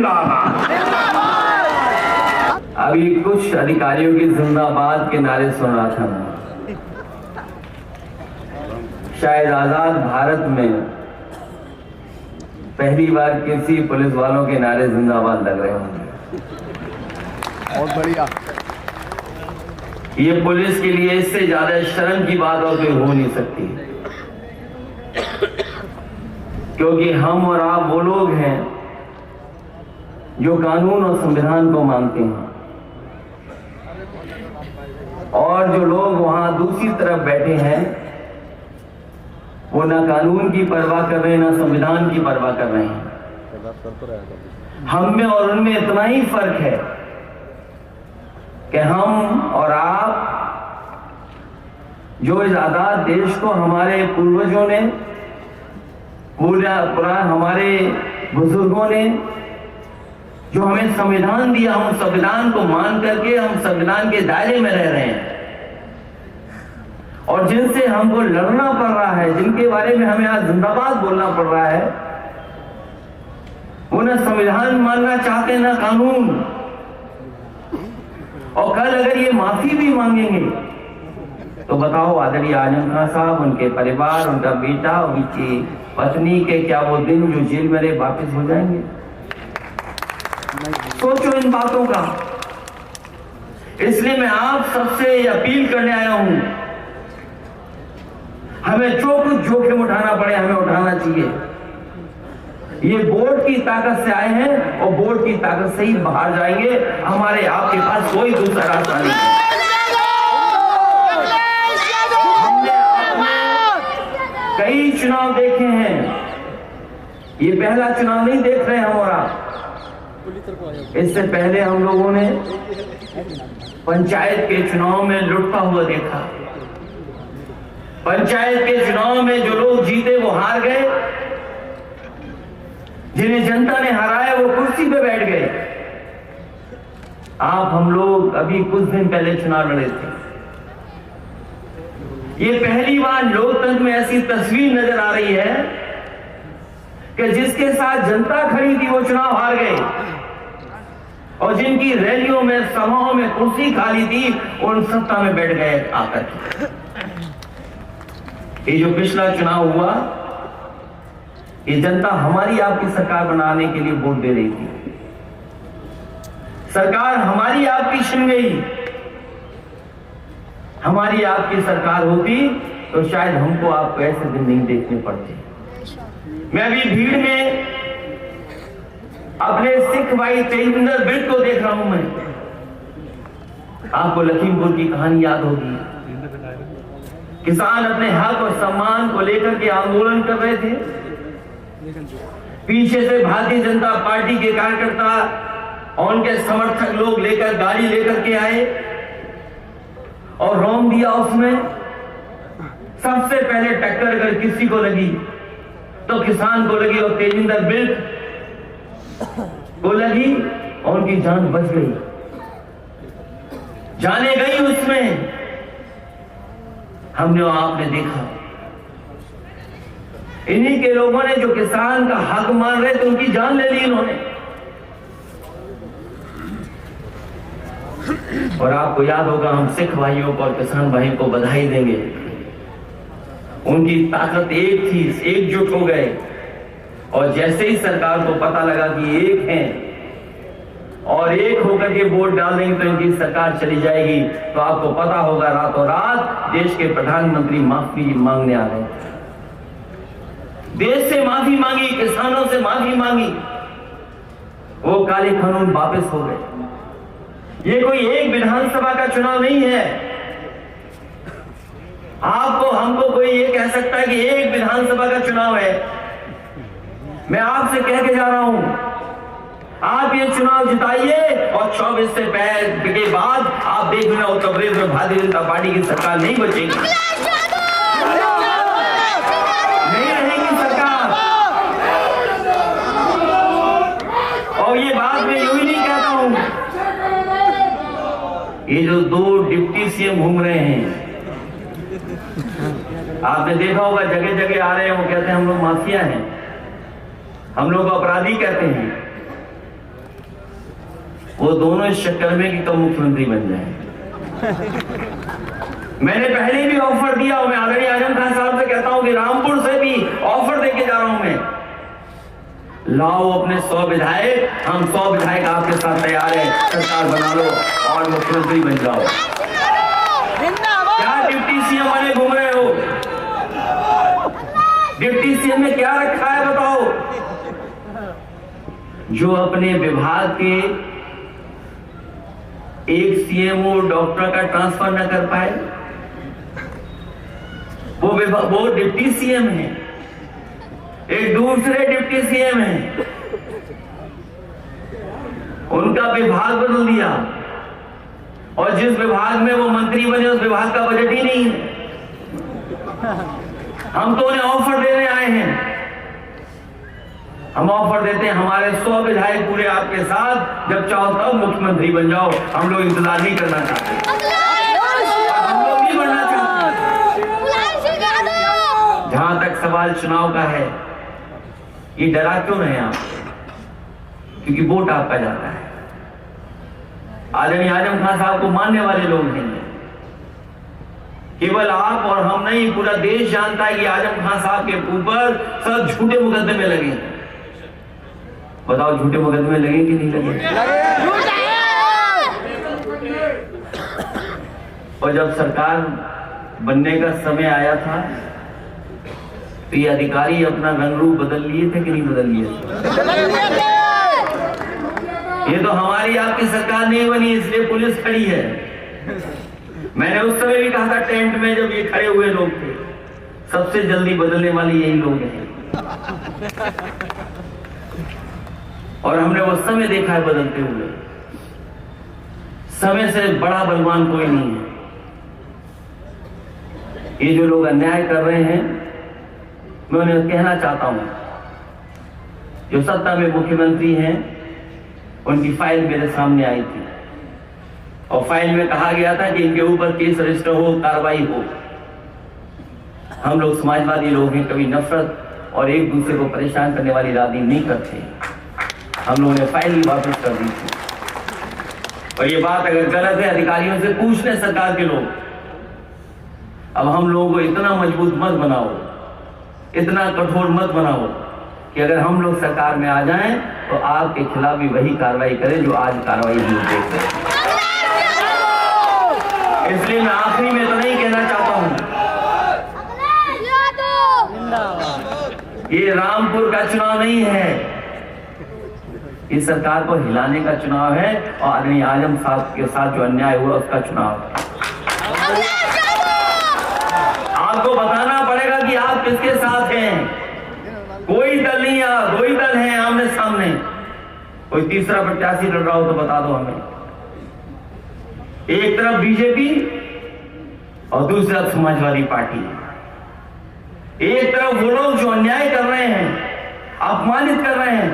जिंदाबाद। अभी कुछ अधिकारियों की जिंदाबाद के नारे सुन रहा था मैं। शायद आजाद भारत में पहली बार किसी पुलिस वालों के नारे जिंदाबाद लग रहे होंगे। बहुत बढ़िया। ये पुलिस के लिए इससे ज्यादा शर्म की बात और कोई हो नहीं सकती, क्योंकि हम और आप वो लोग हैं जो कानून और संविधान को मानते हैं, और जो लोग वहां दूसरी तरफ बैठे हैं वो ना कानून की परवाह कर रहे हैं, ना संविधान की परवाह कर रहे हैं। हम में और उनमें इतना ही फर्क है कि हम और आप जो इस आजाद देश को हमारे पूर्वजों ने, पूरा हमारे बुजुर्गों ने जो हमें संविधान दिया, हम संविधान को मान करके हम संविधान के दायरे में रह रहे हैं, और जिनसे हमको लड़ना पड़ रहा है, जिनके बारे में हमें आज जिंदाबाद बोलना पड़ रहा है, वो ना संविधान मानना चाहते ना कानून। और कल अगर ये माफी भी मांगेंगे तो बताओ आदरणीय आजम खान साहब, उनके परिवार, उनका बेटा, उनकी पत्नी के क्या वो दिन जो जेल में रहे वापस हो जाएंगे? सोचो इन बातों का। इसलिए मैं आप सबसे अपील करने आया हूं, हमें जो कुछ जोखिम उठाना पड़े हमें उठाना चाहिए। ये बोर्ड की ताकत से आए हैं और बोर्ड की ताकत से ही बाहर जाएंगे। हमारे आपके पास कोई दूसरा रास्ता नहीं है। हमने कई चुनाव देखे हैं, ये पहला चुनाव नहीं देख रहे हम और आप। इससे पहले हम लोगों ने पंचायत के चुनाव में लुटता हुआ देखा। पंचायत के चुनाव में जो लोग जीते वो हार गए, जिन्हें जनता ने हराया वो कुर्सी पे बैठ गए। आप हम लोग अभी कुछ दिन पहले चुनाव लड़े थे। ये पहली बार लोकतंत्र में ऐसी तस्वीर नजर आ रही है कि जिसके साथ जनता खड़ी थी वो चुनाव हार गए, और जिनकी रैलियों में, सभाओं में कुर्सी खाली थी, उन सत्ता में बैठ गए आकर। ये जो पिछला चुनाव हुआ, ये जनता हमारी आपकी सरकार बनाने के लिए वोट दे रही थी। सरकार हमारी आपकी छिन गई। हमारी आपकी सरकार होती तो शायद हमको आपको ऐसे दिन नहीं देखने पड़ते। मैं अभी भीड़ में अपने सिख भाई तेजिंदर बिर्द को देख रहा हूं। मैं आपको लखीमपुर की कहानी याद होगी। किसान अपने हक और सम्मान को लेकर के आंदोलन कर रहे थे। पीछे से भारतीय जनता पार्टी के कार्यकर्ता और उनके समर्थक लोग लेकर गाड़ी लेकर के आए और रौंद दिया। उसमें सबसे पहले टक्कर अगर किसी को लगी तो किसान को लगी, और तेजिंदर बिर्द को लगी और उनकी जान बच गई। जाने गई उसमें। हमने और आपने देखा इन्हीं के लोगों ने जो किसान का हक मान रहे थे उनकी जान ले ली इन्होंने। और आपको याद होगा, हम सिख भाइयों को और किसान भाइयों को बधाई देंगे। उनकी ताकत एक थी, एकजुट हो गए, और जैसे ही सरकार को पता लगा कि एक हैं और एक होकर के वोट डाल देंगे तो इनकी सरकार चली जाएगी, तो आपको पता होगा रातों रात देश के प्रधानमंत्री माफी मांगने आ रहे हैं। देश से माफी मांगी, किसानों से माफी मांगी, वो काले कानून वापस हो गए। ये कोई एक विधानसभा का चुनाव नहीं है। आपको हमको कोई ये कह सकता है कि एक विधानसभा का चुनाव है। मैं आपसे कह के जा रहा हूं, आप ये चुनाव जिताइए और 24 से पहले के बाद आप देखना उत्तर प्रदेश में भारतीय जनता पार्टी की सरकार नहीं बचेगी, नहीं रहेगी सरकार। और ये बात मैं यूं ही नहीं कहता हूं। ये जो दो डिप्टी सीएम घूम रहे हैं, आपने देखा होगा जगह जगह आ रहे हैं, वो कहते हैं हम लोग माफिया हैं, हम लोग अपराधी कहते हैं। वो दोनों इस चक्कर में कि कब मुख्यमंत्री बन जाए। मैंने पहले भी ऑफर दिया और मैं आदरणीय आजम खान साहब से कहता हूं कि रामपुर से भी ऑफर देके जा रहा हूं मैं, लाओ अपने 100 विधायक, हम 100 विधायक आपके साथ तैयार हैं, सरकार बना लो और मुख्यमंत्री बन जाओ। क्या डिप्टी सीएम वाले घूम रहे हो? डिप्टी सीएम ने क्या रखा है बताओ? जो अपने विभाग के एक सीएमओ डॉक्टर का ट्रांसफर न कर पाए, वो डिप्टी सीएम है, एक दूसरे डिप्टी सीएम है, उनका विभाग बदल दिया और जिस विभाग में वो मंत्री बने उस विभाग का बजट ही नहीं है। हम तो उन्हें ऑफर देने आए हैं, हम ऑफर देते हैं हमारे 100 विधायक पूरे आपके साथ, जब चाहो तब मुख्यमंत्री बन जाओ। हम लोग इंतजार नहीं करना चाहते, हम लोग नहीं बनना चाहते। जहां तक सवाल चुनाव का है, ये डरा क्यों रहे आप? क्योंकि वोट आपका जाता है। आदरणीय आजम खान साहब को मानने वाले लोग हैं, केवल आप और हम नहीं, पूरा देश जानता है कि आजम खान साहब के ऊपर सब झूठे मुकदमे लगे। बताओ झूठे मुकदमे लगे कि नहीं लगे? और जब सरकार बनने का समय आया था तो ये अधिकारी अपना रंग रूप बदल लिए थे कि नहीं बदल लिए थे? ये तो हमारी आपकी सरकार नहीं बनी, इसलिए पुलिस खड़ी है। मैंने उस समय भी कहा था टेंट में जब ये खड़े हुए लोग थे, सबसे जल्दी बदलने वाले यही लोग हैं। और हमने वो समय देखा है बदलते हुए। समय से बड़ा बलवान कोई नहीं है। ये जो लोग अन्याय कर रहे हैं, मैं उन्हें कहना चाहता हूं, जो सत्ता में मुख्यमंत्री हैं, उनकी फाइल मेरे सामने आई थी और फाइल में कहा गया था कि इनके ऊपर केस रजिस्टर हो, कार्रवाई हो। हम लोग समाजवादी लोग हैं, कभी नफरत और एक दूसरे को परेशान करने वाली राजनीति नहीं करते। हम लोगों ने फाइल ही वापस कर दी थी। और ये बात अगर गलत है, अधिकारियों से पूछ लें सरकार के लोग। अब हम लोगों को इतना मजबूत मत बनाओ, इतना कठोर मत बनाओ कि अगर हम लोग सरकार में आ जाएं तो आपके खिलाफ भी वही कार्रवाई करें जो आज कार्रवाई हम देख रहे हैं। इसलिए मैं आखिरी में तो नहीं कहना चाहता हूं, ये रामपुर का चुनाव नहीं है, इस सरकार को हिलाने का चुनाव है और आदरणीय आजम साहब के साथ जो अन्याय हुआ उसका चुनाव है। आपको बताना पड़ेगा कि आप किसके साथ हैं। कोई दल नहीं है, दो ही दल हैं आमने सामने। कोई तीसरा प्रत्याशी लड़ रहा हो तो बता दो हमें। एक तरफ बीजेपी और दूसरी तरफ समाजवादी पार्टी। एक तरफ वो लोग जो अन्याय कर रहे हैं, अपमानित कर रहे हैं,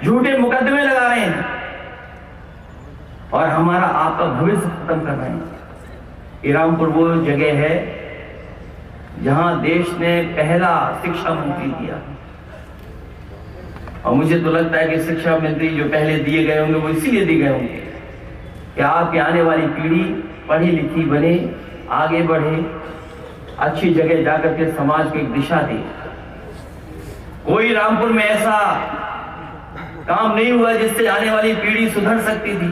झूठे मुकदमे लगा रहे हैं और हमारा आपका भविष्य खत्म कर रहे हैं। रामपुर वो जगह है जहां देश ने पहला शिक्षा मंत्री दिया और मुझे तो लगता है कि शिक्षा मंत्री जो पहले दिए गए होंगे वो इसीलिए दिए गए होंगे कि आपकी आने वाली पीढ़ी पढ़ी लिखी बने, आगे बढ़े, अच्छी जगह जाकर के समाज को एक दिशा दे। कोई रामपुर में ऐसा काम नहीं हुआ जिससे आने वाली पीढ़ी सुधर सकती थी।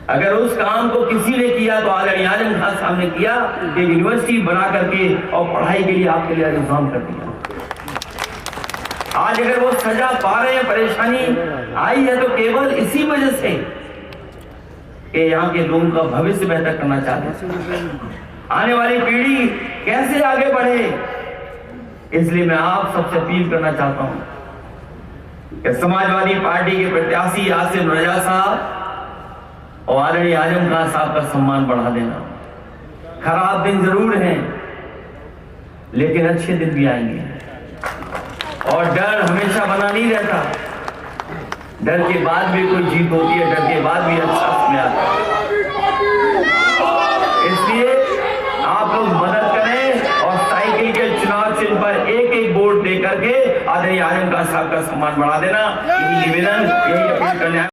अगर उस काम को किसी ने किया तो आदरणीय आजम खान साहब ने किया, एक यूनिवर्सिटी बना करके और पढ़ाई के लिए आपके लिए इंतजाम कर दिया। आज अगर वो सजा पा रहे हैं, परेशानी आई है तो केवल इसी वजह से कि यहाँ के लोगों का भविष्य बेहतर करना चाहते हैं, आने वाली पीढ़ी कैसे आगे बढ़े। इसलिए मैं आप सबसे अपील करना चाहता हूं कि समाजवादी पार्टी के प्रत्याशी आसिफ रजा साहब और आदरणीय आजम खान साहब का सम्मान बढ़ा देना। खराब दिन जरूर हैं लेकिन अच्छे दिन भी आएंगे और डर हमेशा बना नहीं रहता। डर के बाद भी कोई जीत होती है, डर के बाद भी अच्छा समय आता है। इसलिए आप लोग मदद करें और साइकिल के चुनाव चिन्ह पर एक एक वोट दे करके आदरणीय आजम खान साहब का सम्मान बढ़ा देना। यही निवेदन, यही अपील करने